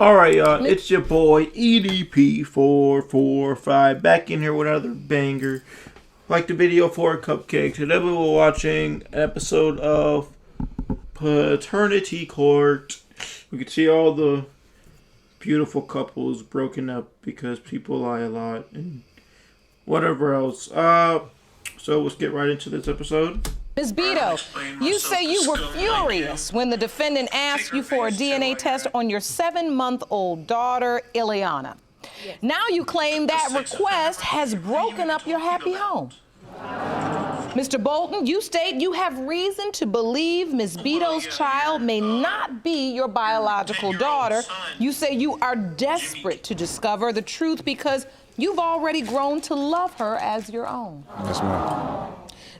Alright, y'all, it's your boy EDP445 back in here with another banger. Like the video for Cupcake. Today we were watching an episode of Paternity Court. We could see all the beautiful couples broken up because people lie a lot and whatever else. So let's get right into this episode. Ms. Beto, you say you were furious when the defendant asked you for a DNA test on your 7-month-old daughter, Ileana. Yes. Now you claim that request has broken up your happy home. Mr. Bolton, you state you have reason to believe Ms. Beto's child may not be your biological daughter. You say you are desperate to discover the truth because you've already grown to love her as your own. Yes, ma'am.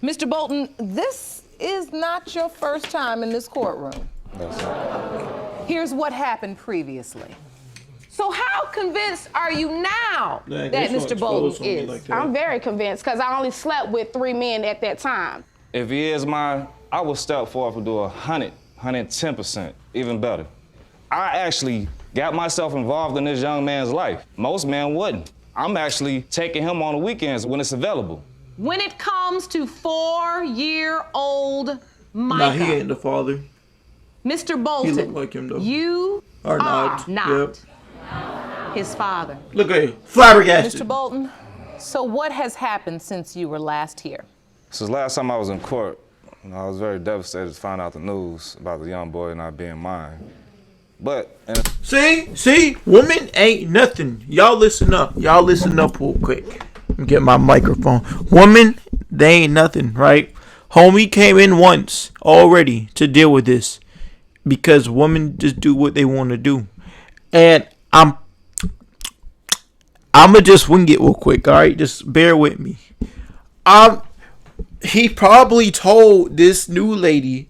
Mr. Bolton, this is not your first time in this courtroom. That's it. Here's what happened previously. So how convinced are you now that Mr. Bolton is? Like I'm very convinced because I only slept with 3 men at that time. If he is mine, I will step forward and do 110%, even better. I actually got myself involved in this young man's life. Most men wouldn't. I'm actually taking him on the weekends when it's available. When it comes to 4-year-old Micah. Nah, he ain't the father. Mr. Bolton. He look like him though. You are not yep. His father. Look at him, flabbergasted. Mr. Bolton, so what has happened since you were last here? Since last time I was in court, I was very devastated to find out the news about the young boy not being mine. But see, women ain't nothing. Y'all listen up. Y'all listen up real quick. Get my microphone. Women, they ain't nothing, right? Homie came in once already to deal with this because women just do what they want to do. And I'ma just wing it real quick, all right? Just bear with me. He probably told this new lady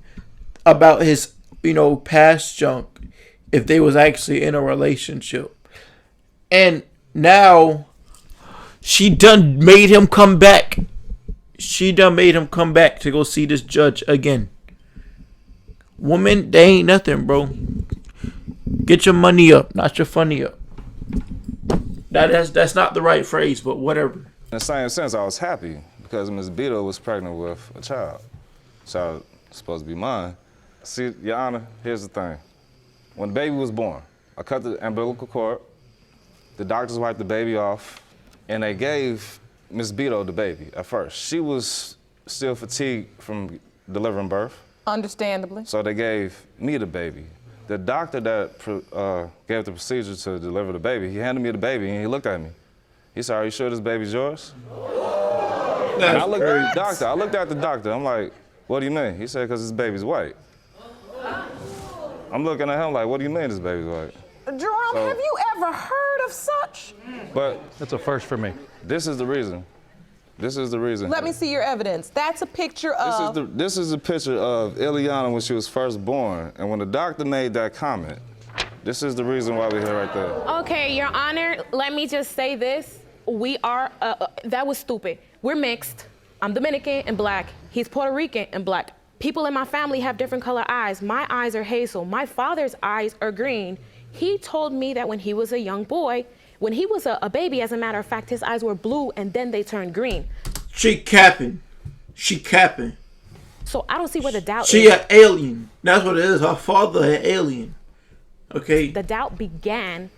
about his, past junk if they was actually in a relationship. And now she done made him come back. She done made him come back to go see this judge again. Woman, they ain't nothing, bro. Get your money up, not your funny up. That's not the right phrase, but whatever. in the same sense, I was happy because Ms. Beto was pregnant with a child. Child supposed to be mine. See, Your Honor, here's the thing. When the baby was born, I cut the umbilical cord, the doctors wiped the baby off, and they gave Ms. Beto the baby at first. She was still fatigued from delivering birth. Understandably. So they gave me the baby. The doctor that gave the procedure to deliver the baby, he handed me the baby and he looked at me. He said, "Are you sure this baby's yours?" And I looked at the doctor. I looked at the doctor. I'm like, "What do you mean?" He said, "Because this baby's white." I'm looking at him like, "What do you mean this baby's white?" Jerome, have you ever heard of such? But that's a first for me. this is the reason. This is the reason. Let me see your evidence. That's a picture of... This is a picture of Ileana when she was first born. And when the doctor made that comment, this is the reason why we're here right there. Okay, Your Honor, let me just say this. We are, that was stupid. We're mixed. I'm Dominican and black. He's Puerto Rican and black. People in my family have different color eyes. My eyes are hazel. My father's eyes are green. He told me that when he was a young boy, when he was a baby, as a matter of fact, his eyes were blue and then they turned green. She capping. She capping. So I don't see where the doubt She is. an alien. That's what it is. Her father an alien. Okay? The doubt began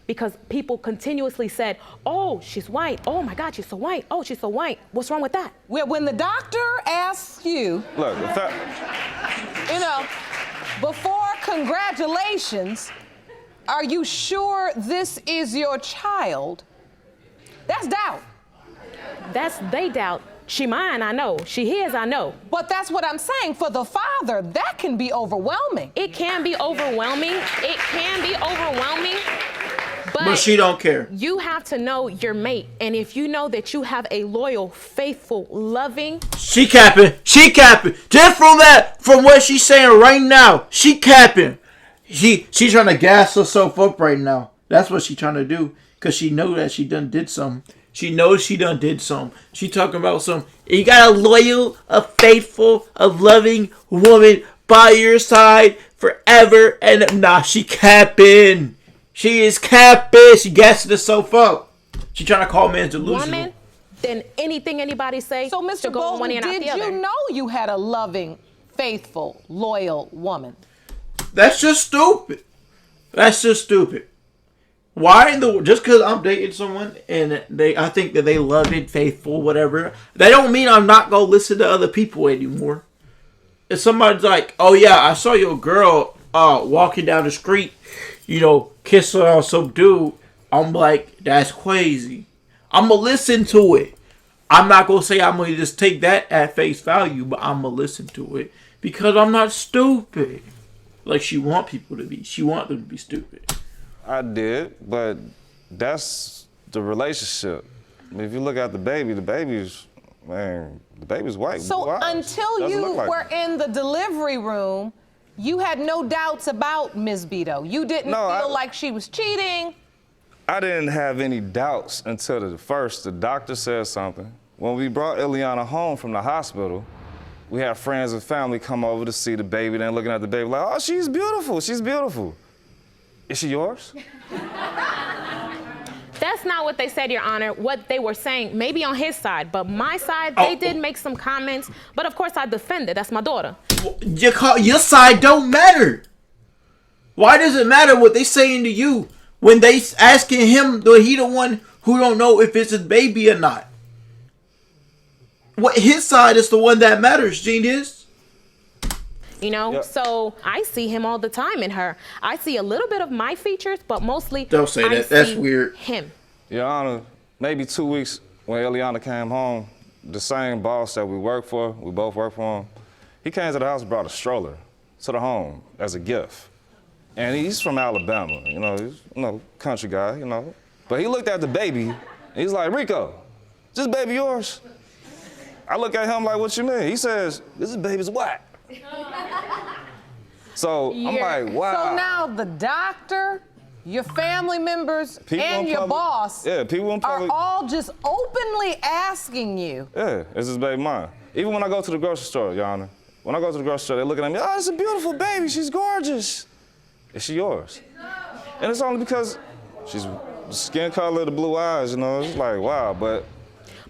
because people continuously said, "Oh, she's white. Oh my God, she's so white. Oh, she's so white. What's wrong with that?" When the doctor asks you, Look, in fact, before congratulations, are you sure this is your child? That's doubt. They doubt. She mine, I know. She his, I know. But that's what I'm saying. For the father, that can be overwhelming. It can be overwhelming. It can be overwhelming. But she don't care. You have to know your mate. And if you know that you have a loyal, faithful, loving... She capping. She capping. Just from what she's saying right now, she capping. She's trying to gas herself up right now. That's what she's trying to do. Because she know that she done did something. She knows she done did something. She talking about some. You got a loyal, a faithful, a loving woman by your side forever. And nah, she capping. She is capping. She gassing herself up. She trying to call men delusional. Woman, then anything anybody say. So, Mr. should go on Bolton, one ear and out did the other. you know you had a loving, faithful, loyal woman? That's just stupid. That's just stupid. Why in the just because I'm dating someone and I think that they love it, faithful, whatever. That don't mean I'm not gonna listen to other people anymore. If somebody's like, "Oh yeah, I saw your girl walking down the street, kissing on some dude," I'm like, "That's crazy." I'm gonna listen to it. I'm not gonna say I'm gonna just take that at face value, but I'm gonna listen to it because I'm not stupid. Like she want people to be. She want them to be stupid. I did, but that's the relationship. I mean, if you look at the baby's white. So until you were in the delivery room, you had no doubts about Ms. Beto. You didn't feel like she was cheating. I didn't have any doubts until the doctor said something. When we brought Ileana home from the hospital, we had friends and family come over to see the baby, then looking at the baby like, "Oh, she's beautiful, she's beautiful." Is she yours? That's not what they said, Your Honor. What they were saying, maybe on his side, but my side, they did make some comments. But of course, I defended. That's my daughter. Your side don't matter. Why does it matter what they saying to you when they asking him? He the one who don't know if it's his baby or not. What his side is the one that matters, genius. Yep. So I see him all the time in her. I see a little bit of my features, but mostly Don't say that. That's weird. Him. Your Honor, maybe 2 weeks when Ileana came home, the same boss that we both work for him, he came to the house and brought a stroller to the home as a gift. And he's from Alabama, he's country guy, But he looked at the baby, and he's like, "Rico, is this baby yours?" I look at him like, "What you mean?" He says, "This baby's whack." So I'm like, wow. So now the doctor, your family members, and your boss people in public are all just openly asking you. Yeah, is this baby mine? Even when I go to the grocery store, Your Honor, when I go to the grocery store, they're looking at me, "Oh, it's a beautiful baby, she's gorgeous." Is she yours? And it's only because she's the skin color, the blue eyes, it's like, wow, but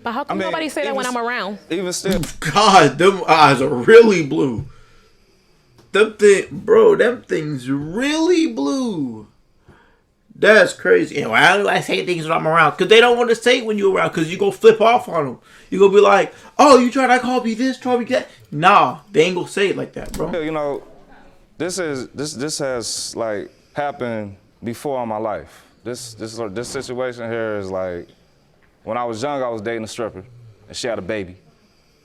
how come nobody say that when I'm around? Even still. God, them eyes are really blue. Them things really blue. That's crazy. And why do I say things when I'm around? Because they don't want to say it when you're around, because you go flip off on them. You go be like, "Oh, you trying to call me this, call me that?" Nah, they ain't gonna say it like that, bro. This has like happened before in my life. This situation here is like, when I was young, I was dating a stripper, and she had a baby.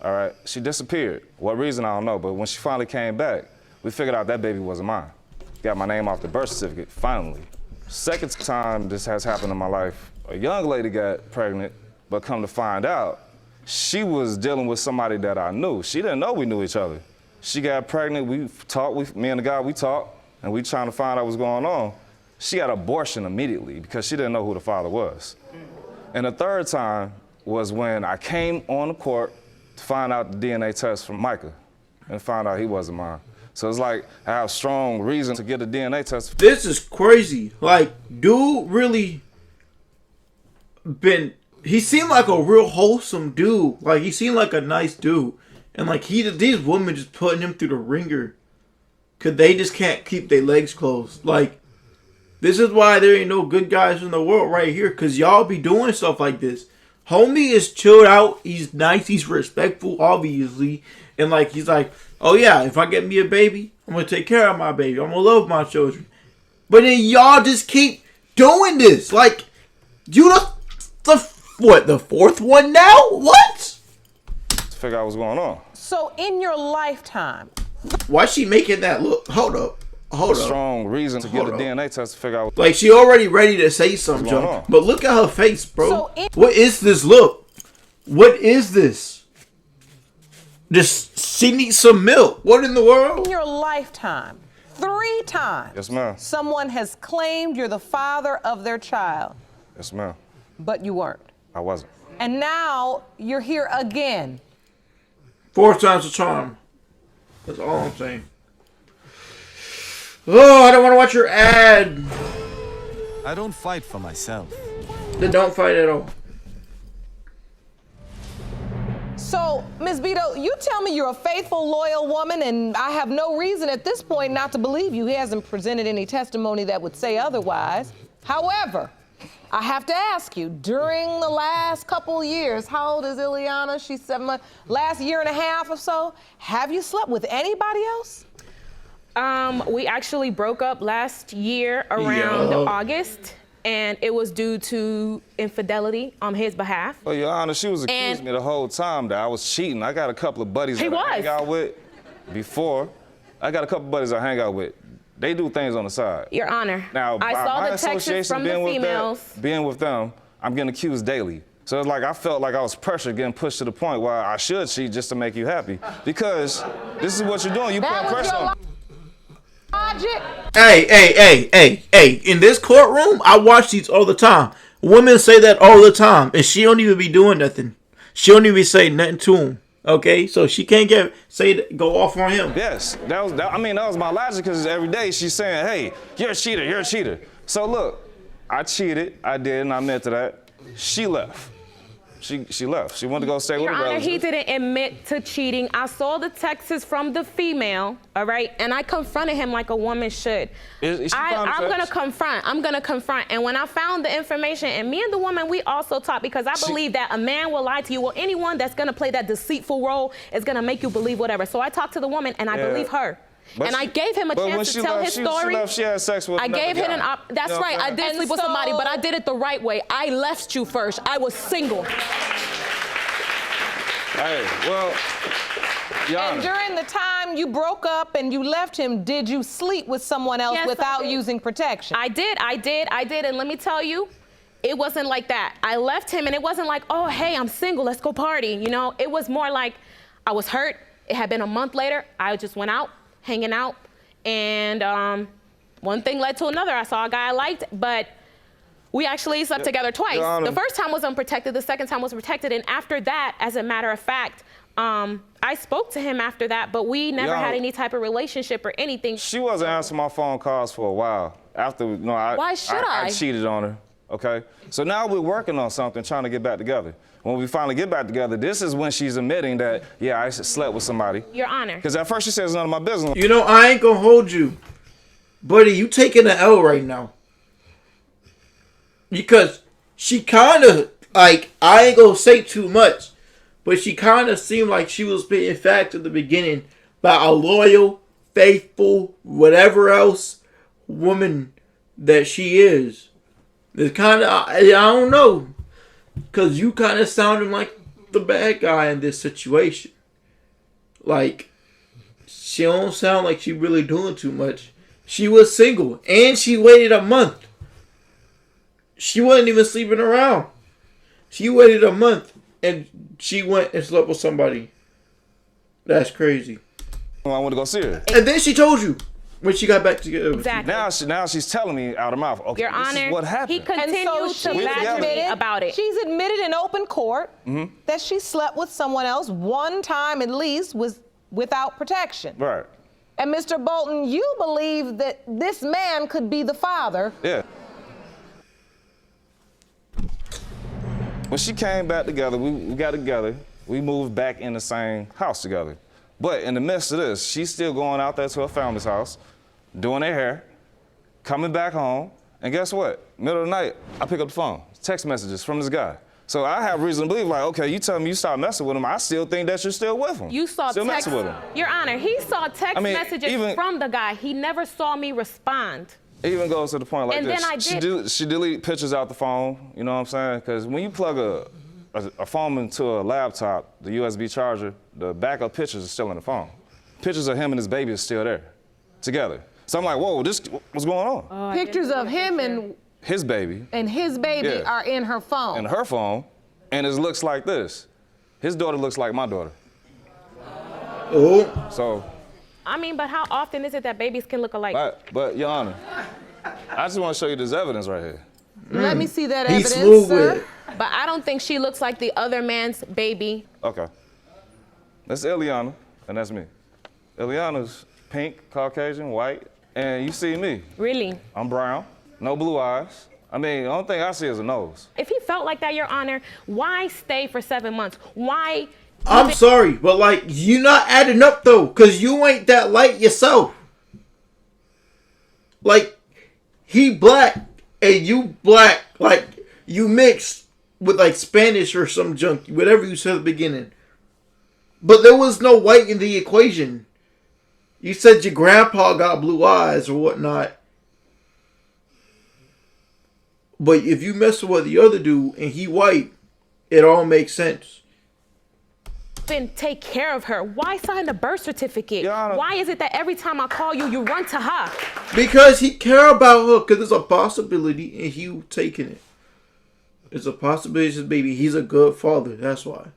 All right, she disappeared. What reason, I don't know, but when she finally came back, we figured out that baby wasn't mine. Got my name off the birth certificate, finally. Second time this has happened in my life, a young lady got pregnant, but come to find out, she was dealing with somebody that I knew. She didn't know we knew each other. She got pregnant, we talked, me and the guy, we talked, and we trying to find out what's going on. She had abortion immediately because she didn't know who the father was. And the third time was when I came on the court to find out the DNA test from Micah and found out he wasn't mine. So it's like I have strong reason to get a DNA test. This is crazy. Like, dude really he seemed like a real wholesome dude. Like, he seemed like a nice dude. And like these women just putting him through the ringer because they just can't keep their legs closed. Like, this is why there ain't no good guys in the world right here, because y'all be doing stuff like this. Homie is chilled out. He's nice. He's respectful, obviously. And like, he's like, "Oh yeah, if I get me a baby, I'm going to take care of my baby. I'm going to love my children." But then y'all just keep doing this. Like, you the fourth one now? What? To figure out what's going on. So in your lifetime. Why she making that look? Hold up. Strong reason to get a DNA test to figure out. Like, she already ready to say something, John. But look at her face, bro. What is this look? What is this? She needs some milk. What in the world? In your lifetime, 3 times. Yes, ma'am. Someone has claimed you're the father of their child. Yes, ma'am. But you weren't. I wasn't. And now you're here again. 4 times the charm. That's all I'm saying. Oh, I don't want to watch your ad. I don't fight for myself. They don't fight at all. So, Ms. Beto, you tell me you're a faithful, loyal woman, and I have no reason at this point not to believe you. He hasn't presented any testimony that would say otherwise. However, I have to ask you, during the last couple years, how old is Ileana? She's 7 months. Last year and a half or so, have you slept with anybody else? We actually broke up last year around August, and it was due to infidelity on his behalf. Well, Your Honor, she was accusing me the whole time that I was cheating. I got a couple of buddies that I hang out with before. I got a couple of buddies I hang out with. They do things on the side. Your Honor, now, I saw the texts from the females. Being with them, I'm getting accused daily. So it's like I felt like I was pressured, getting pushed to the point where I should cheat just to make you happy. Because this is what you're doing. You put pressure on me. Hey, in this courtroom, I watch these all the time. Women say that all the time, and she don't even be doing nothing. She don't even be saying nothing to him. Okay, so she can't go off on him. Yes, that was my logic, because every day she's saying, hey, you're a cheater, you're a cheater. So look, I cheated, I did, and I admit to that. She left. She left. She wanted to go stay with her Your Honor, relative. he didn't admit to cheating. I saw the texts from the female, all right? And I confronted him like a woman should. I'm gonna confront. And when I found the information, and me and the woman, we also talked, because I believe that a man will lie to you, or anyone that's gonna play that deceitful role is gonna make you believe whatever. So I talked to the woman, and I believe her. And I gave him a chance to tell his story. She had sex with I gave him that's right. I did sleep with somebody, but I did it the right way. I left you first. I was single. Hey, well, Your Honor. And during the time you broke up and you left him, did you sleep with someone else without using protection? I did. And let me tell you, it wasn't like that. I left him, and it wasn't like, oh, hey, I'm single, let's go party. You know, it was more like I was hurt. It had been a month later. I just went out, hanging out, and one thing led to another. I saw a guy I liked, but we actually slept together twice. The first time was unprotected, the second time was protected, and after that, as a matter of fact, I spoke to him after that, but we never had any type of relationship or anything. She wasn't answering my phone calls for a while. After, Why should I? I cheated on her, okay? So now we're working on something, trying to get back together. When we finally get back together, this is when she's admitting that, yeah, I slept with somebody. Your Honor. Because at first she says none of my business. You know, I ain't gonna hold you. Buddy, you taking an L right now. Because she kind of, like, I ain't gonna say too much, but she kind of seemed like she was being fact at the beginning by a loyal, faithful, whatever else woman that she is. It's kind of, I don't know. Because you kind of sounded like the bad guy in this situation. Like, she don't sound like she really doing too much. She was single, and she waited a month. She wasn't even sleeping around. She waited a month, and she went and slept with somebody. That's crazy. I want to go see her. And then she told you when she got back together. Exactly. Now she's telling me out of mouth, okay, Your this Honor, is what happened. he continued to badger me about it. She's admitted in open court that she slept with someone else one time at least without protection. Right. And Mr. Bolton, you believe that this man could be the father. Yeah. When she came back together, we got together, we moved back in the same house together. But in the midst of this, she's still going out there to her family's house, doing their hair, coming back home, and guess what? Middle of the night, I pick up the phone, text messages from this guy. So I have reason to believe, like, okay, you tell me you started messing with him, I still think that you're still with him. You saw still text, messing with him. Your Honor, he saw text messages from the guy. He never saw me respond. It even goes to the point like and this. Then I did. She delete pictures out the phone, you know what I'm saying? Because when you plug a phone into a laptop, the USB charger, the backup pictures are still in the phone. Pictures of him and his baby is still there, together. So I'm like, whoa, what's going on? Oh, pictures of him and his baby. And his baby are in her phone. In her phone, and it looks like this. His daughter looks like my daughter. Oh. So. I mean, but how often is it that babies can look alike? But Your Honor, I just want to show you this evidence right here. Let me see that He's evidence, smooth sir. with it. But I don't think she looks like the other man's baby. Okay. That's Ileana, and that's me. Ileana's pink, Caucasian, white, and you see me. Really? I'm brown, no blue eyes, I mean, the only thing I see is a nose. If he felt like that, Your Honor, why stay for 7 months? Why? I'm sorry, but like, you not adding up though, cause you ain't that light yourself. Like, he black and you black, like you mixed with like Spanish or some junk, whatever you said at the beginning. But there was no white in the equation. You said your grandpa got blue eyes or whatnot. But if you mess with the other dude and he white, it all makes sense. Then take care of her. Why sign the birth certificate? Why is it that every time I call you, you run to her? Because he care about her. Because there's a possibility in you taking it. It's a possibility it's his baby. He's a good father. That's why.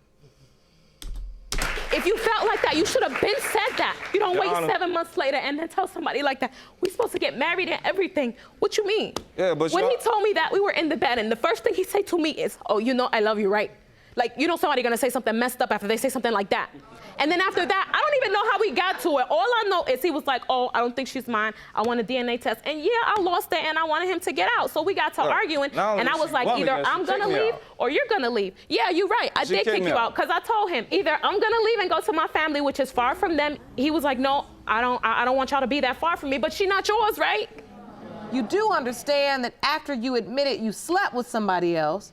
If you felt like that, you should have been said that. You don't wait 7 months later and then tell somebody like that, we're supposed to get married and everything. What you mean? Yeah, but when he told me that, we were in the bed, and the first thing he said to me is, oh, you know I love you, right? Like, you know somebody gonna say something messed up after they say something like that. And then after that, I don't even know how we got to it. All I know is he was like, oh, I don't think she's mine. I want a DNA test. And yeah, I lost it and I wanted him to get out. So we got to arguing. And I was like, either I'm gonna leave or you're gonna leave. Yeah, you're right. I did kick you out because I told him either I'm gonna leave and go to my family, which is far from them. He was like, no, I don't want y'all to be that far from me, but she's not yours, right? You do understand that after you admitted you slept with somebody else,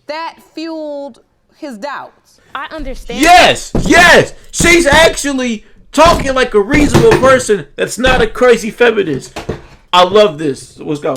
that fueled his doubts. I understand. Yes. She's actually talking like a reasonable person that's not a crazy feminist. I love this. Let's go.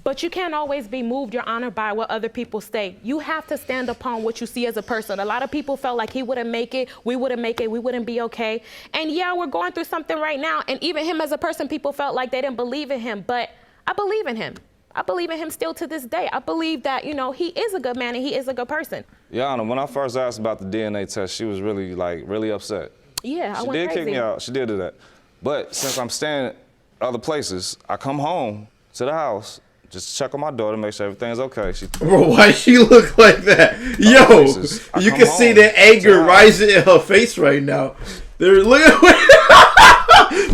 But you can't always be moved, Your Honor, by what other people say. You have to stand upon what you see as a person. A lot of people felt like he wouldn't make it, we wouldn't make it, we wouldn't be okay. And yeah, we're going through something right now. And even him as a person, people felt like they didn't believe in him. But I believe in him. I believe in him still to this day. I believe that, you know, he is a good man and he is a good person. Your Honor, when I first asked about the DNA test, she was really upset. Yeah, I went crazy. She did kick me out. She did do that. But since I'm staying other places, I come home to the house just to check on my daughter, make sure everything's okay. Bro, why she look like that? Yo, you can see the anger rising in her face right now. Look at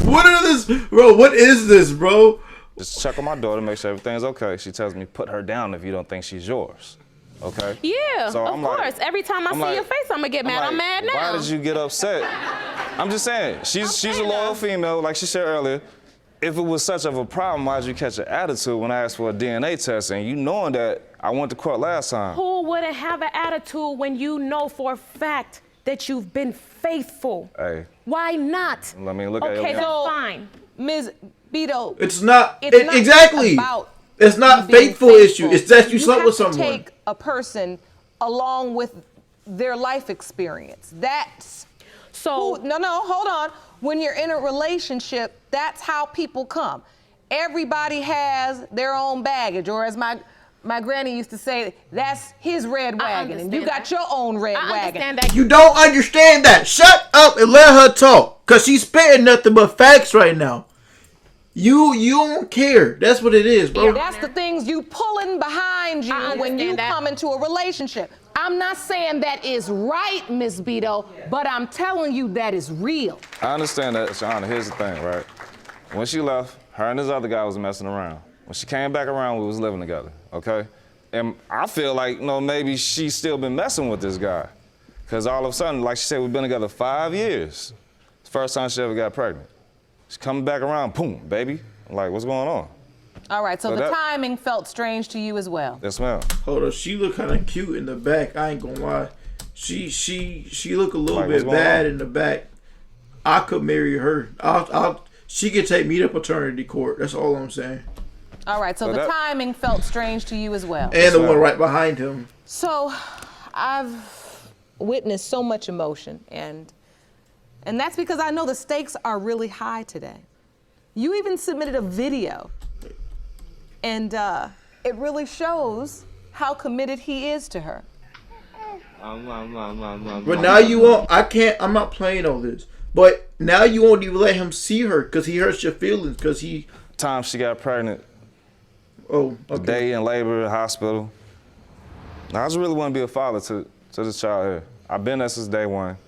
what are this, bro? What is this, bro? Just check on my daughter, make sure everything's okay. She tells me, put her down if you don't think she's yours. Okay? Yeah, so of course. Every time I see your face, I'm gonna get mad. I'm mad now. Why did you get upset? I'm just saying, she's a loyal female, like she said earlier. If it was such of a problem, why did you catch an attitude when I asked for a DNA test and you knowing that I went to court last time? Who wouldn't have an attitude when you know for a fact that you've been faithful? Hey. Why not? Let me look at it. Okay, that's fine. Ms. Beto, it's not exactly about it's not faithful issue. It's that you slept with someone. You have to take a person along with their life experience. That's so. No, hold on. When you're in a relationship, that's how people come. Everybody has their own baggage, or as my granny used to say, that's his red wagon, and you got your own red wagon. You don't understand that. Shut up and let her talk, cause she's spitting nothing but facts right now. You don't care. That's what it is, bro. Yeah, that's the things you pulling behind you when you come into a relationship. I'm not saying that is right, Miss Beto, but I'm telling you that is real. I understand that, Shauna. Here's the thing, right? When she left, her and this other guy was messing around. When she came back around, we was living together, okay? And I feel like, maybe she's still been messing with this guy. Because all of a sudden, like she said, we've been together 5 years. It's the first time she ever got pregnant. She's coming back around, boom, baby. I'm like, what's going on? All right, so the timing felt strange to you as well. Yes, ma'am. Hold on, she look kind of cute in the back. I ain't gonna lie. She look a little bit bad in the back. I could marry her. She could take me to paternity court. That's all I'm saying. All right, so the timing felt strange to you as well. And the one right behind him. So, I've witnessed so much emotion, and that's because I know the stakes are really high today. You even submitted a video, and it really shows how committed he is to her. But now you won't. I'm not playing all this. But now you won't even let him see her because he hurts your feelings. Because he. Time she got pregnant. Oh, okay. The day in labor, hospital. I just really want to be a father to this child here. I've been there since day one.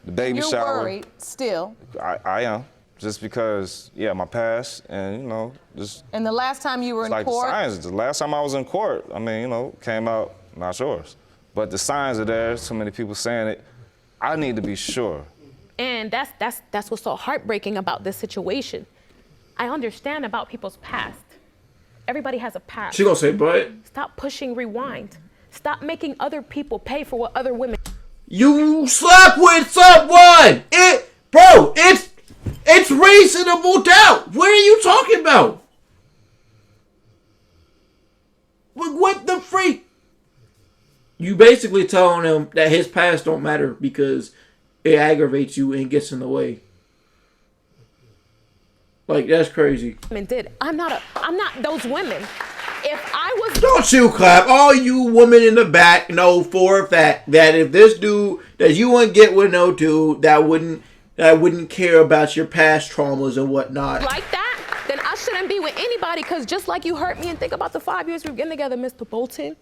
The baby shower. You're worried still. I am. just because, yeah, my past, and, you know, just... And the last time you were in like court? The signs. The last time I was in court, I mean, you know, came out, not yours. But the signs are there, so many people saying it. I need to be sure. And that's what's so heartbreaking about this situation. I understand about people's past. Everybody has a past. She gonna say, but... Stop pushing rewind. Stop making other people pay for what other women... You slept with someone! It's reasonable doubt! What are you talking about? What the freak? You basically telling him that his past don't matter because it aggravates you and gets in the way. Like, that's crazy. I'm not those women. If I was... Don't you clap. All you women in the back know for a fact that if this dude, that you wouldn't get with no dude that wouldn't care about your past traumas and whatnot. Like that, then I shouldn't be with anybody, because just like you hurt me and think about the 5 years we've been together, Mr. Bolton,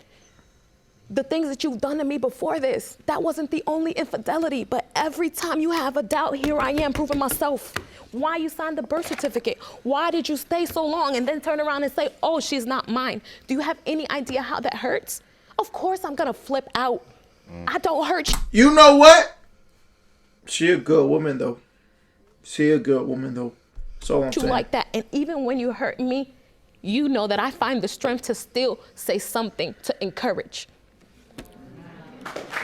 the things that you've done to me before this, that wasn't the only infidelity, but every time you have a doubt, here I am proving myself. Why you signed the birth certificate? Why did you stay so long and then turn around and say, oh, she's not mine? Do you have any idea how that hurts? Of course I'm gonna flip out. I don't hurt you. You know what? She a good woman though. That's all I'm saying. Like that, and even when you hurt me, you know that I find the strength to still say something to encourage.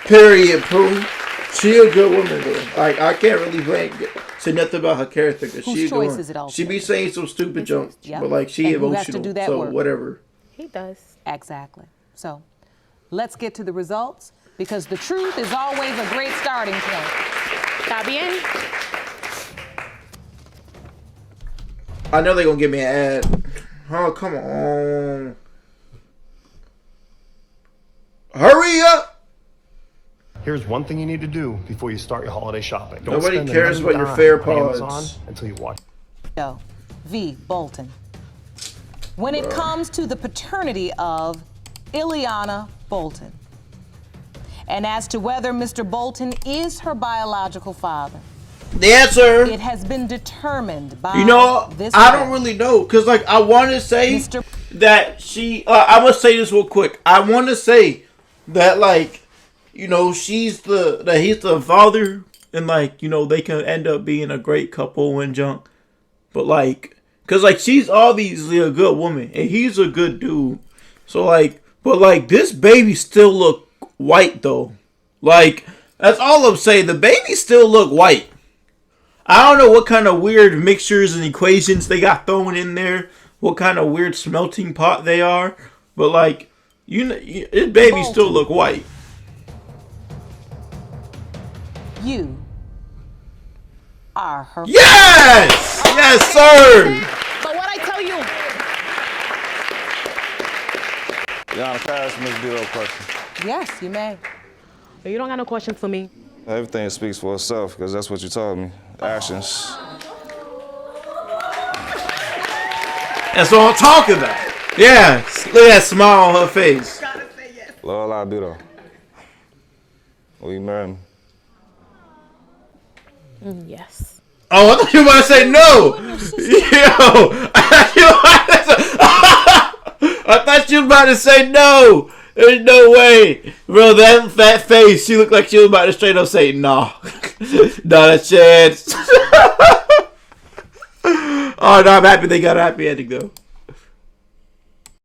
Period, Pooh. She a good woman though. Like, I can't really say nothing about her character because she be saying some stupid junk, but like she emotional, so work? Whatever. He does. Exactly. So let's get to the results, because the truth is always a great starting point. Está bien? I know they're gonna give me an ad. Oh, come on. Hurry up! Here's one thing you need to do before you start your holiday shopping. Don't Nobody spend cares about your fair FairPods until you watch. V. Bolton. When it comes to the paternity of Ileana Bolton, and as to whether Mr. Bolton is her biological father, the answer, it has been determined by this. I don't really know, because like I want to say that she. I'm gonna say this real quick. I want to say that, like, you know, he's the father, and like, you know, they can end up being a great couple and junk. But like, cause like she's obviously a good woman and he's a good dude. So like, but like this baby still look white though. Like, that's all I'm saying. The baby still look white. I don't know what kind of weird mixtures and equations they got thrown in there. What kind of weird smelting pot they are. But like, you know, this baby still look white. You are her. Yes! Yes, sir! But what I tell you... Your Honor, can I ask Ms. Beto a question? Yes, you may. You don't got no questions for me. Everything speaks for itself, because that's what you told me. Actions. That's what I'm talking about. Yeah, look at that smile on her face. Lord, I do though. Will you marry me? Yes. Oh, I thought you were about to say no. Yo, I thought you were about to say no. There's no way. Bro, that fat face, she looked like she was about to straight up say no. Not a chance. Oh, no, I'm happy they got a happy ending though.